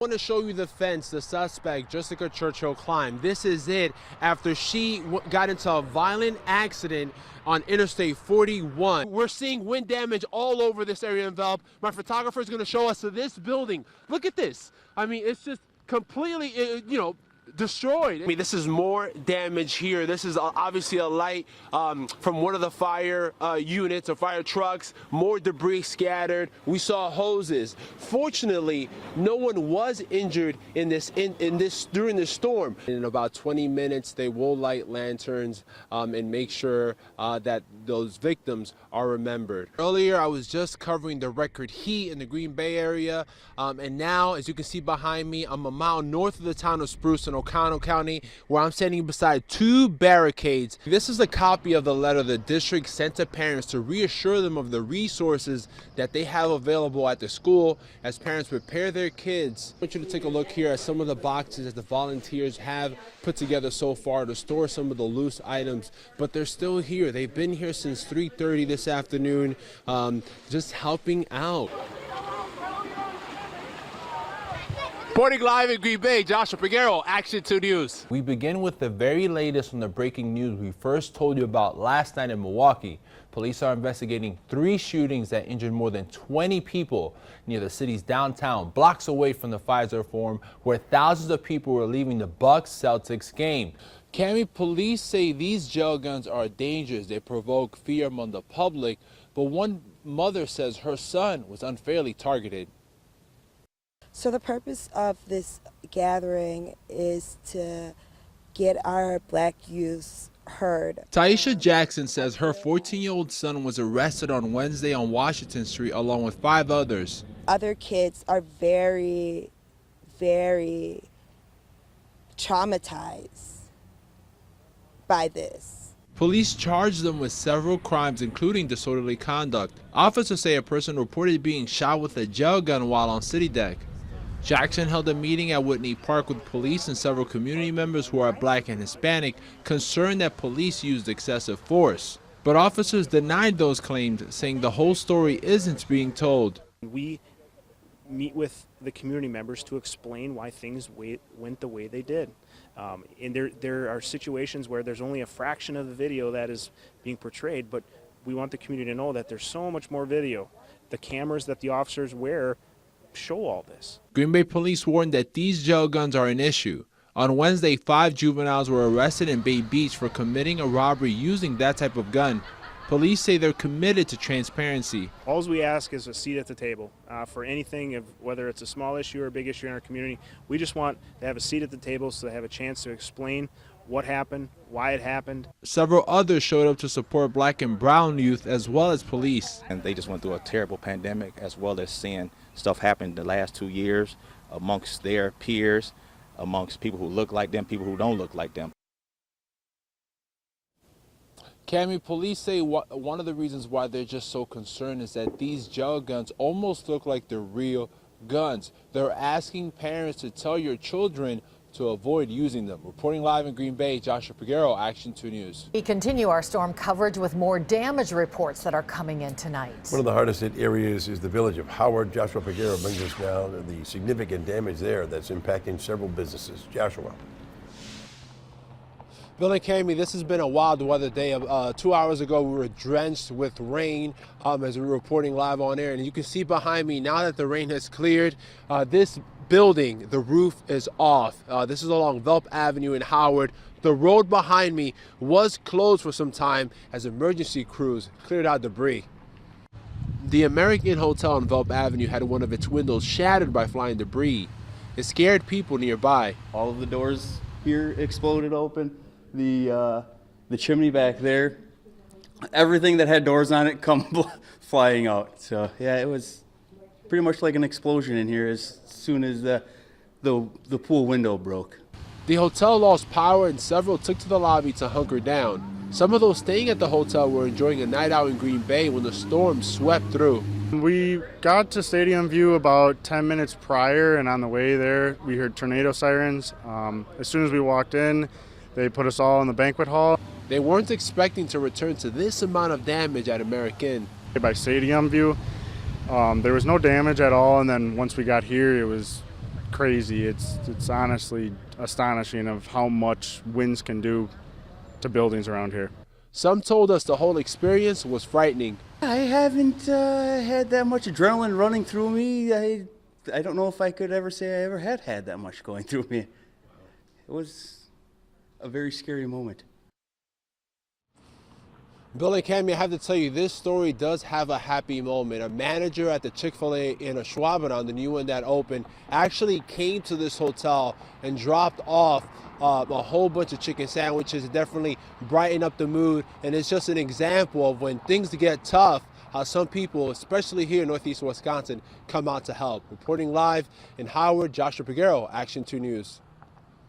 I want to show you the fence the suspect, Jessica Churchill, climbed. This is it after she got into a violent accident on Interstate 41. We're seeing wind damage all over this area envelope. My photographer is going to show us to this building. Look at this. I mean, it's just completely, destroyed. I mean, this is more damage here. This is obviously a light from one of the fire units or fire trucks. More debris scattered. We saw hoses. Fortunately, no one was injured in this during the storm. In about 20 minutes, they will light lanterns and make sure that those victims are remembered. Earlier, I was just covering the record heat in the Green Bay area, and now, as you can see behind me, I'm a mile north of the town of Spruce in Oconto County, where I'm standing beside two barricades. This is a copy of the letter the district sent to parents to reassure them of the resources that they have available at the school as parents prepare their kids. I want you to take a look here at some of the boxes that the volunteers have put together so far to store some of the loose items, but they're still here. They've been here since 3:30 this afternoon, just helping out. Reporting live in Green Bay, Joshua Peguero, Action 2 News. We begin with the very latest on the breaking news we first told you about last night in Milwaukee. Police are investigating 3 shootings that injured more than 20 people near the city's downtown, blocks away from the Pfizer Forum, where thousands of people were leaving the Bucks-Celtics game. Cami, police say these gel guns are dangerous. They provoke fear among the public, but one mother says her son was unfairly targeted. So the purpose of this gathering is to get our black youth heard. Taisha Jackson says her 14-year-old son was arrested on Wednesday on Washington Street along with 5 others. Other kids are very, very traumatized by this. Police charged them with several crimes, including disorderly conduct. Officers say a person reported being shot with a gel gun while on city deck. Jackson held a meeting at Whitney Park with police and several community members who are black and Hispanic, concerned that police used excessive force. But officers denied those claims, saying the whole story isn't being told. We meet with the community members to explain why things went the way they did. And there are situations where there's only a fraction of the video that is being portrayed, but we want the community to know that there's so much more video. The cameras that the officers wear show all this. Green Bay police warned that these gel guns are an issue. On Wednesday, 5 juveniles were arrested in Bay Beach for committing a robbery using that type of gun. Police say they're committed to transparency. All we ask is a seat at the table for anything, whether it's a small issue or a big issue in our community. We just want to have a seat at the table so they have a chance to explain what happened, why it happened. Several others showed up to support black and brown youth as well as police. And they just went through a terrible pandemic, as well as seeing stuff happen the last 2 years amongst their peers, amongst people who look like them, people who don't look like them. Cami, police say one of the reasons why they're just so concerned is that these gel guns almost look like they're real guns. They're asking parents to tell your children to avoid using them. Reporting live in Green Bay, Joshua Peguero, Action 2 News. We continue our storm coverage with more damage reports that are coming in tonight. One of the hardest hit areas is the village of Howard. Joshua Peguero brings us down to the significant damage there that's impacting several businesses. Joshua. Bill and Cami, this has been a wild weather day. 2 hours ago, we were drenched with rain as we were reporting live on air. And you can see behind me, now that the rain has cleared, this building, the roof is off. This is along Velp Avenue in Howard. The road behind me was closed for some time as emergency crews cleared out debris. The American Hotel on Velp Avenue had one of its windows shattered by flying debris. It scared people nearby. All of the doors here exploded open. The chimney back there, everything that had doors on it come flying out. So yeah, it was pretty much like an explosion in here as soon as the pool window broke. The hotel lost power and several took to the lobby to hunker down. Some of those staying at the hotel were enjoying a night out in Green Bay when the storm swept through. We got to Stadium View about 10 minutes prior, and on the way there we heard tornado sirens. As soon as we walked in, they put us all in the banquet hall. They weren't expecting to return to this amount of damage at American. By Stadium View, there was no damage at all, and then once we got here, it was crazy. It's honestly astonishing of how much winds can do to buildings around here. Some told us the whole experience was frightening. I haven't had that much adrenaline running through me. I don't know if I could ever say I ever had that much going through me. It was a very scary moment. Bill and Cammy, I have to tell you, this story does have a happy moment. A manager at the Chick-fil-A in Schwabenau, the new one that opened, actually came to this hotel and dropped off a whole bunch of chicken sandwiches. It definitely brightened up the mood, and it's just an example of when things get tough, how some people, especially here in Northeast Wisconsin, come out to help. Reporting live in Howard, Joshua Peguero, Action 2 News.